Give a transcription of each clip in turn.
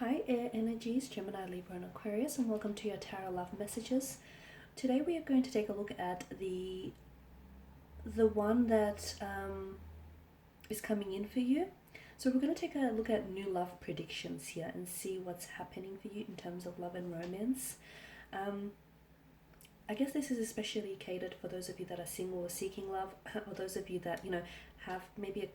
Hi Air Energies, Gemini, Libra and Aquarius, and welcome to your Tarot Love Messages. Today we are going to take a look at the one that is coming in for you. So we're going to take a look at new love predictions here and see what's happening for you in terms of love and romance. I guess this is especially catered for those of you that are single or seeking love, or those of you that, have maybe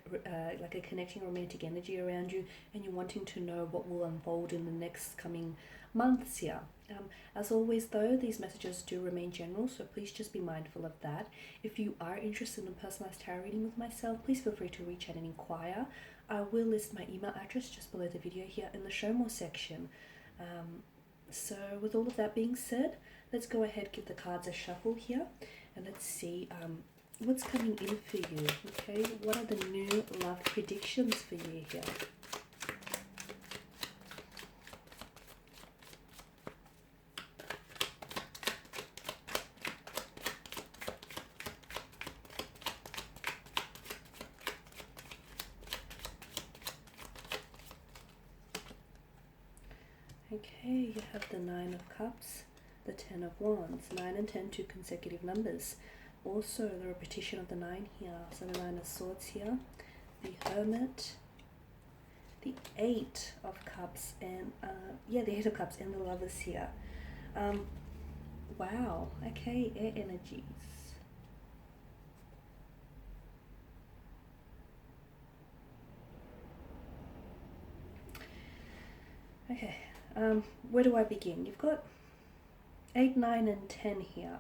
like a connecting romantic energy around you and you're wanting to know what will unfold in the next coming months here. As always though, these messages do remain general, so please just be mindful of that. If you are interested in a personalized tarot reading with myself, please feel free to reach out and inquire. I will list my email address just below the video here in the show more section. So with all of that being said, let's go ahead, give the cards a shuffle here, and let's see what's coming in for you. Okay, what are the new love predictions for you here? Okay, you have the Nine of Cups, the Ten of Wands. 9 and 10, two consecutive numbers. Also the repetition of the 9 here, so the 9 of Swords here, the Hermit, the 8 of Cups, and the 8 of Cups, and the Lovers here. Wow, okay, air energies. Okay, where do I begin? You've got 8, 9, and 10 here.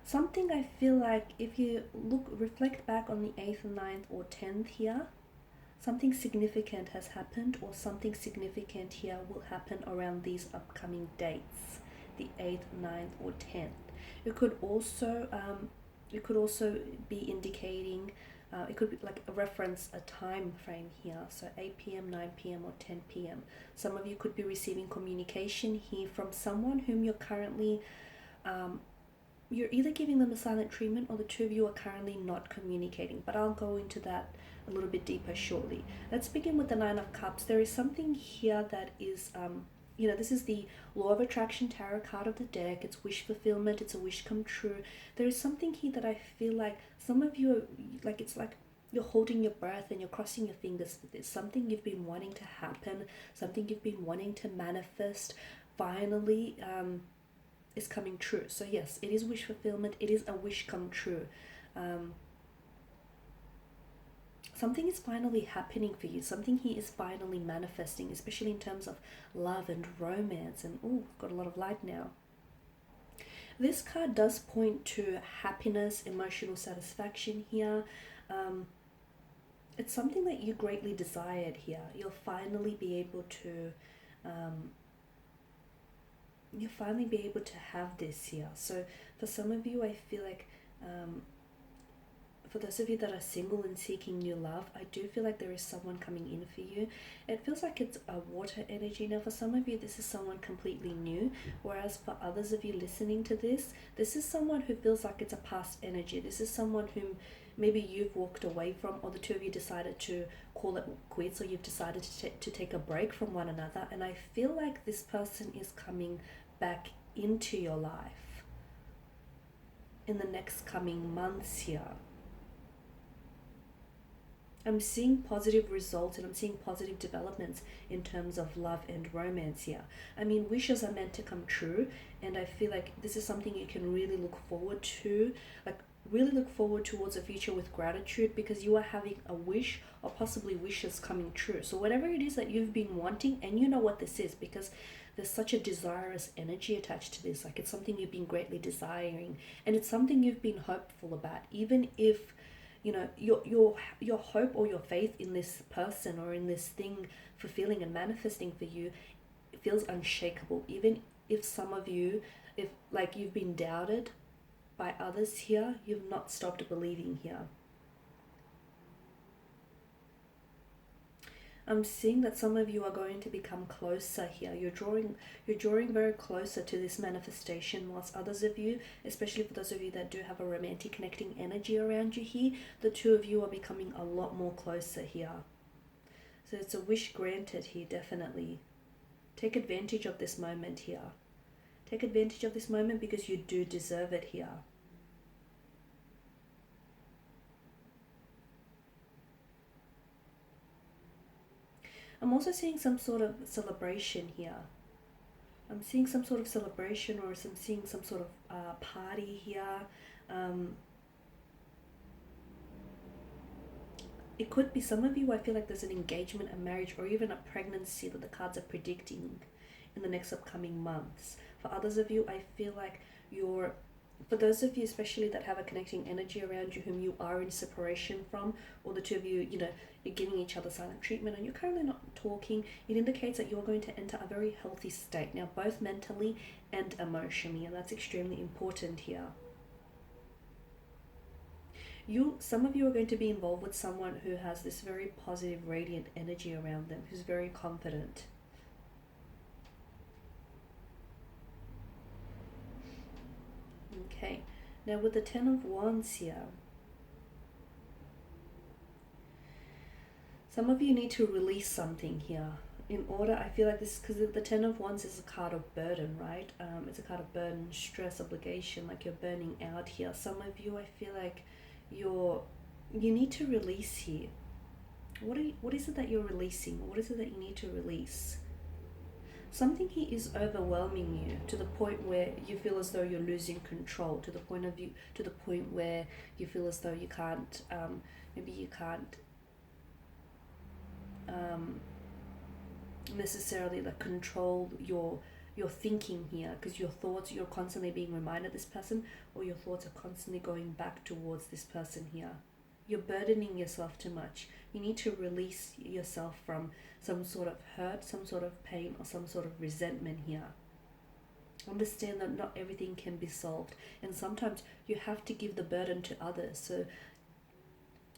Something I feel like if you reflect back on the 8th, 9th, or 10th here, something significant has happened, or something significant here will happen around these upcoming dates, the 8th, 9th, or 10th. It could also be indicating, it could be like a reference, a time frame here, so 8 p.m., 9 p.m., or 10 p.m. Some of you could be receiving communication here from someone whom you're currently, you're either giving them a silent treatment, or the two of you are currently not communicating, but I'll go into that a little bit deeper shortly. Let's begin with the 9 of Cups. There is something here that is, this is the Law of Attraction tarot card of the deck. It's wish fulfillment. It's a wish come true. There is something here that I feel like some of you are, it's like you're holding your breath and you're crossing your fingers for this. Something you've been wanting to happen, something you've been wanting to manifest, finally is coming true. So yes, it is wish fulfillment. It is a wish come true. Something is finally happening for you. Something here is finally manifesting, especially in terms of love and romance. And oh, got a lot of light now. This card does point to happiness, emotional satisfaction here. It's something that you greatly desired here. You'll finally be able to have this here. So for some of you, I feel like for those of you that are single and seeking new love, I do feel like there is someone coming in for you. It feels like it's a water energy. Now for some of you, this is someone completely new, whereas for others of you listening to this, this is someone who feels like it's a past energy. This is someone whom maybe you've walked away from, or the two of you decided to call it quits, or you've decided to take a break from one another. And I feel like this person is coming back into your life in the next coming months here. I'm seeing positive results and I'm seeing positive developments in terms of love and romance here. I mean, wishes are meant to come true, and I feel like this is something you can really look forward to, really look forward towards a future with gratitude, because you are having a wish, or possibly wishes coming true. So whatever it is that you've been wanting, and you know what this is, because there's such a desirous energy attached to this. Like, it's something you've been greatly desiring, and it's something you've been hopeful about, even if your hope or your faith in this person or in this thing fulfilling and manifesting for you, it feels unshakable. Even if some of you, if like you've been doubted by others here, you've not stopped believing here. I'm seeing that some of you are going to become closer here. You're drawing very closer to this manifestation, whilst others of you, especially for those of you that do have a romantic connecting energy around you here, the two of you are becoming a lot more closer here. So it's a wish granted here, definitely. Take advantage of this moment here. Take advantage of this moment because you do deserve it here. I'm also seeing some sort of celebration here. I'm seeing some sort of celebration, or I'm seeing some sort of party here. It could be some of you, I feel like there's an engagement, a marriage, or even a pregnancy that the cards are predicting in the next upcoming months. For others of you, I feel like for those of you especially that have a connecting energy around you whom you are in separation from, or the two of you, you're giving each other silent treatment and you're currently not talking, it indicates that you're going to enter a very healthy state now, both mentally and emotionally, and that's extremely important here. Some of you are going to be involved with someone who has this very positive, radiant energy around them, who's very confident. Okay, now with the Ten of Wands here, some of you need to release something here. In order, I feel like this, because the Ten of Wands is a card of burden, right? It's a card of burden, stress, obligation, like you're burning out here. Some of you, I feel like you need to release here. What is it that you're releasing? What is it that you need to release? Something here is overwhelming you to the point where you feel as though you're losing control, to the point where you feel as though you can't, maybe you can't necessarily like control your thinking here, because your thoughts, you're constantly being reminded of this person, or your thoughts are constantly going back towards this person here. You're burdening yourself too much. You need to release yourself from some sort of hurt, some sort of pain, or some sort of resentment here. Understand that not everything can be solved, and sometimes you have to give the burden to others. So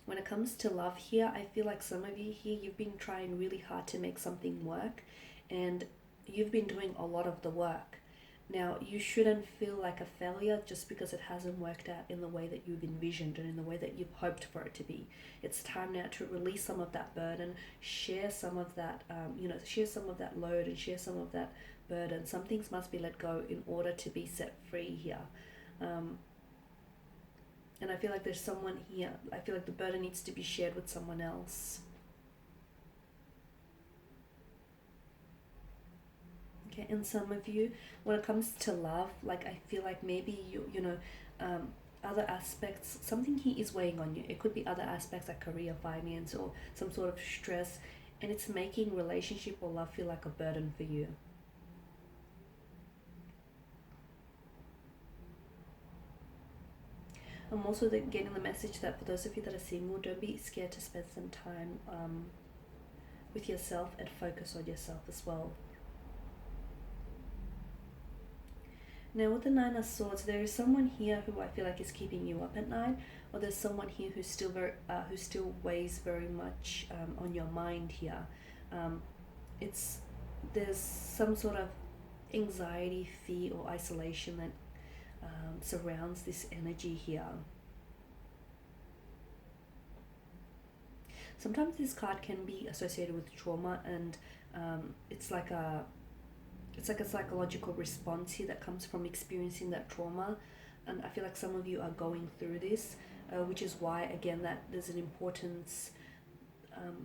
when it comes to love here, I feel like some of you here, you've been trying really hard to make something work, and you've been doing a lot of the work. Now, you shouldn't feel like a failure just because it hasn't worked out in the way that you've envisioned and in the way that you've hoped for it to be. It's time now to release some of that burden, share some of that, share some of that load and share some of that burden. Some things must be let go in order to be set free here. And I feel like there's someone here, I feel like the burden needs to be shared with someone else. Okay, and some of you, when it comes to love, like I feel like maybe other aspects, something here is weighing on you. It could be other aspects like career, finance, or some sort of stress, and it's making relationship or love feel like a burden for you. I'm also getting the message that for those of you that are single, don't be scared to spend some time with yourself and focus on yourself as well. Now with the Nine of Swords, there is someone here who I feel like is keeping you up at night, or there's someone here who's still who still weighs very much on your mind here. There's some sort of anxiety, fear, or isolation that surrounds this energy here. Sometimes this card can be associated with trauma, and it's like a psychological response here that comes from experiencing that trauma. And I feel like some of you are going through this, which is why, again, that there's an importance,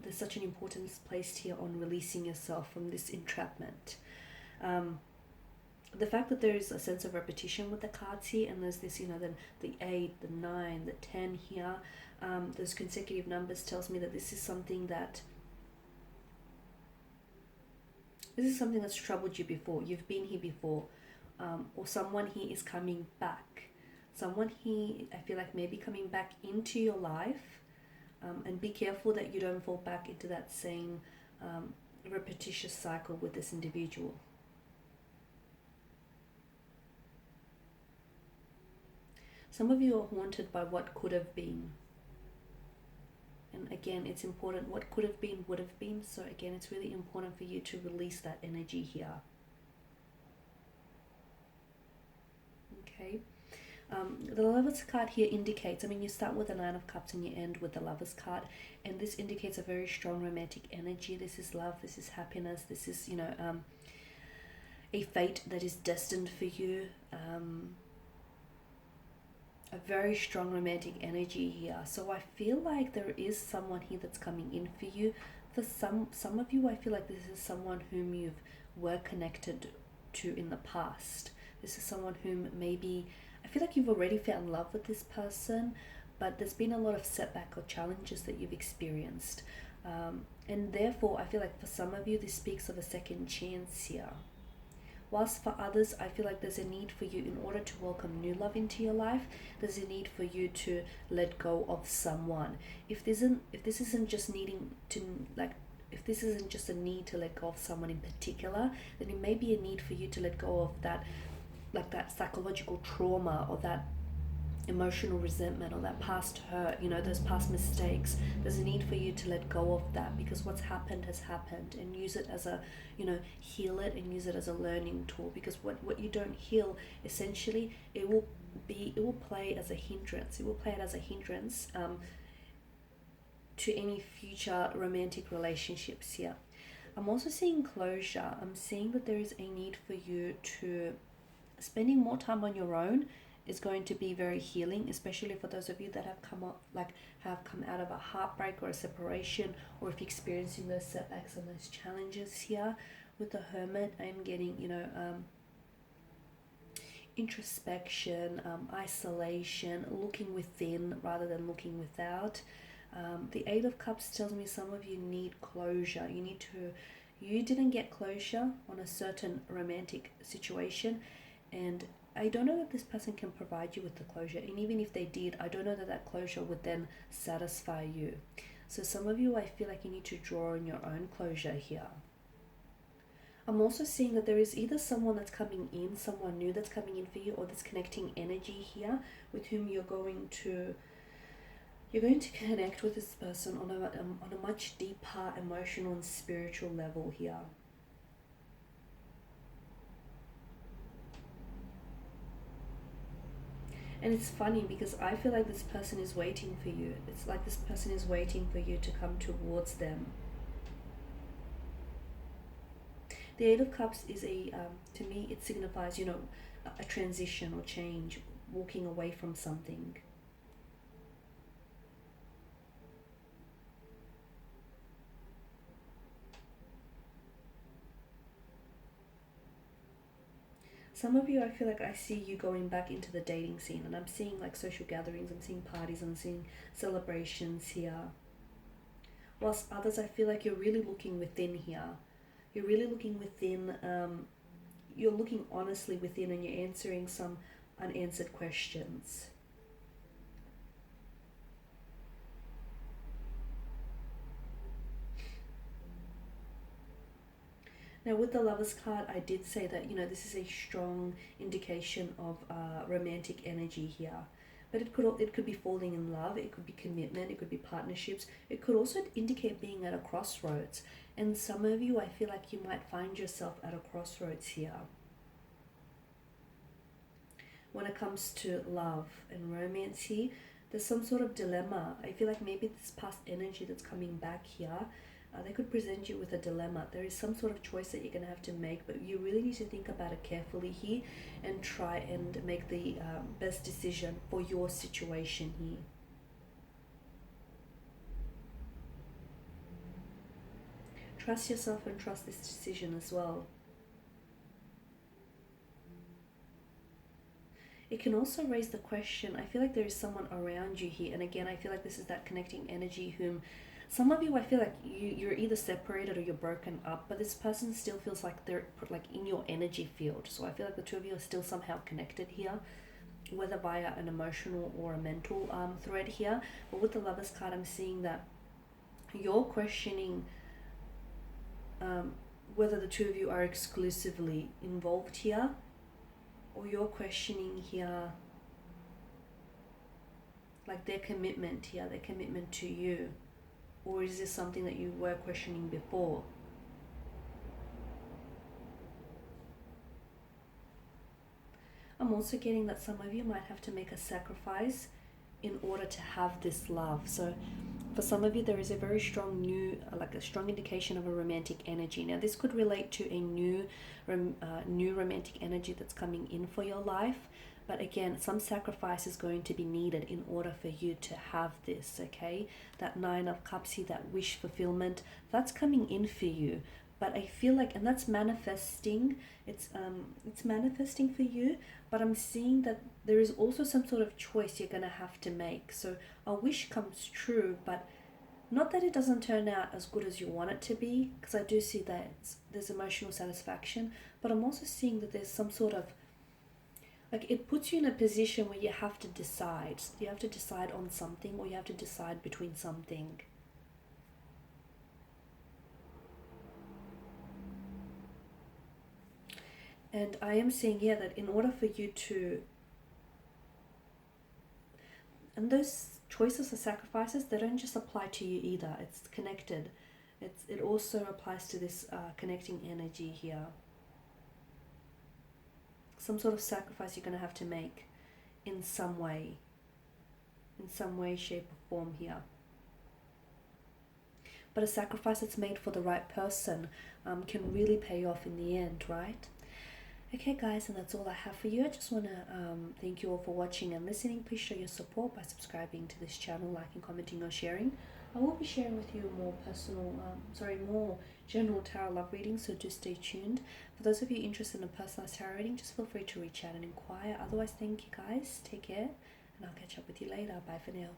there's such an importance placed here on releasing yourself from this entrapment. The fact that there is a sense of repetition with the cards here, and there's this, the 8, the 9, the 10 here, those consecutive numbers tells me that this is something that's troubled you before. You've been here before, or someone here is coming back. Someone here, I feel like, maybe coming back into your life, and be careful that you don't fall back into that same repetitious cycle with this individual. Some of you are haunted by what could have been. And again, it's important. What could have been would have been. So again, it's really important for you to release that energy here. Okay. The Lover's card here indicates, I mean, you start with the Nine of Cups and you end with the Lover's card, and this indicates a very strong romantic energy. This is love, this is happiness, this is, a fate that is destined for you. A very strong romantic energy here. So I feel like there is someone here that's coming in for you. For some of you, I feel like this is someone whom you've were connected to in the past. This is someone whom maybe, I feel like you've already fell in love with this person, but there's been a lot of setback or challenges that you've experienced. And therefore, I feel like for some of you, this speaks of a second chance here. Whilst for others, I feel like there's a need for you, in order to welcome new love into your life, there's a need for you to let go of someone. If this isn't just needing to, like, if this isn't just a need to let go of someone in particular, then it may be a need for you to let go of that, like that psychological trauma or that emotional resentment or that past hurt, those past mistakes. There's a need for you to let go of that, because what's happened has happened, and use it as a, heal it and use it as a learning tool. Because what you don't heal, essentially, it will play as a hindrance. It will play it as a hindrance to any future romantic relationships here. I'm also seeing closure. I'm seeing that there is a need for you to spending more time on your own is going to be very healing, especially for those of you that have come out of a heartbreak or a separation, or if you're experiencing those setbacks and those challenges here. With the Hermit, I'm getting, introspection, isolation, looking within rather than looking without. The Eight of Cups tells me some of you need closure. You didn't get closure on a certain romantic situation, and I don't know that this person can provide you with the closure. And even if they did, I don't know that that closure would then satisfy you. So some of you, I feel like you need to draw on your own closure here. I'm also seeing that there is either someone that's coming in, someone new that's coming in for you, or this connecting energy here with whom you're going to connect with this person on a much deeper emotional and spiritual level here. And it's funny because I feel like this person is waiting for you. It's like this person is waiting for you to come towards them. The Eight of Cups is to me, it signifies, a transition or change, walking away from something. Some of you, I feel like I see you going back into the dating scene, and I'm seeing like social gatherings, I'm seeing parties, I'm seeing celebrations here. Whilst others, I feel like you're really looking within here. You're really looking within, you're looking honestly within, and you're answering some unanswered questions. Now with the Lover's card, I did say that, this is a strong indication of romantic energy here. But it could be falling in love, it could be commitment, it could be partnerships. It could also indicate being at a crossroads. And some of you, I feel like you might find yourself at a crossroads here. When it comes to love and romance here, there's some sort of dilemma. I feel like maybe this past energy that's coming back here, they could present you with a dilemma. There is some sort of choice that you're going to have to make, but you really need to think about it carefully here and try and make the best decision for your situation here. Trust yourself and trust this decision as well. It can also raise the question, I feel like there is someone around you here, and again, I feel like this is that connecting energy whom some of you, I feel like you're either separated or you're broken up, but this person still feels like they're like in your energy field. So I feel like the two of you are still somehow connected here, whether via an emotional or a mental thread here. But with the Lover's card, I'm seeing that you're questioning whether the two of you are exclusively involved here, or you're questioning here like their commitment here, their commitment to you. Or is this something that you were questioning before? I'm I'm also getting that some of you might have to make a sacrifice in order to have this love. So for some of you, there is a very strong like a strong indication of a romantic energy. Now, this could relate to a new romantic energy that's coming in for your life. But again, some sacrifice is going to be needed in order for you to have this, okay? That Nine of Cups here, that wish fulfillment, that's coming in for you. But I feel like, and that's manifesting, it's manifesting for you, but I'm seeing that there is also some sort of choice you're going to have to make. So a wish comes true, but not that it doesn't turn out as good as you want it to be, because I do see that there's emotional satisfaction, but I'm also seeing that there's some sort of, like, it puts you in a position where you have to decide. You have to decide on something, or you have to decide between something. And I am seeing here that in order for you to, and those choices or sacrifices, they don't just apply to you either. It's connected. It also applies to this connecting energy here. Some sort of sacrifice you're going to have to make in some way, shape, or form here. But a sacrifice that's made for the right person can really pay off in the end, right? Okay guys, and that's all I have for you. I just want to thank you all for watching and listening. Please show your support by subscribing to this channel, liking, commenting, or sharing. I will be sharing with you more more general tarot love readings, so do stay tuned. For those of you interested in a personalized tarot reading, just feel free to reach out and inquire. Otherwise, thank you guys. Take care, and I'll catch up with you later. Bye for now.